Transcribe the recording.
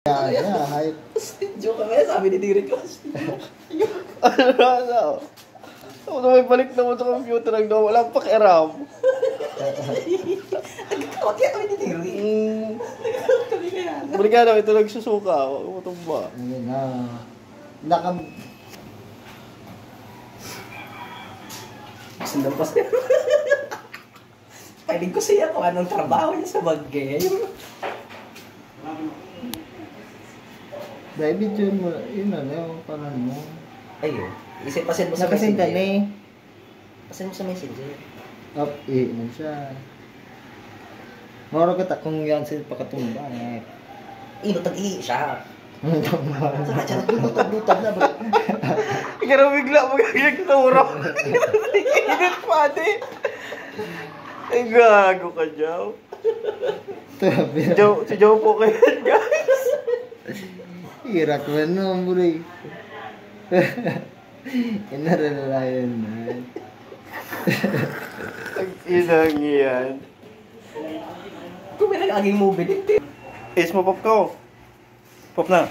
Yeah, hype. Joke kami, sabi ni Derek ko. Ano? Ako na may balik naman sa computer ang daw. Walang pakiaram. Nagkakawat kaya kami ni Derek. Nagkakawat kami kaya. Balik ka daw, ito nagsusuka. Huwag mo tumba. Ayun na. Nakam... Sundang pa siya. Pailing ko siya kung anong trabaho niya sa bagay. Dahil video mo, yun ano, parang mo. Ayun. Pasin mo sa Nakasin ka messenger. ni. Pasin mo sa messenger. Up, mo siya. Moro ka kung yan sila pakatumba. Inutag-i siya. Ang tama. Saka siya naglutag-lutag na ba? Ikaw bigla magagagturo. Init pa, di. Ay, gago ka, Jow. Si Jow po kayo, guys. Irak mo no, buray. Inaralayan na. Ang inang yan. Kung may nag-aging movie din. Is mo, pop ko. Pop na.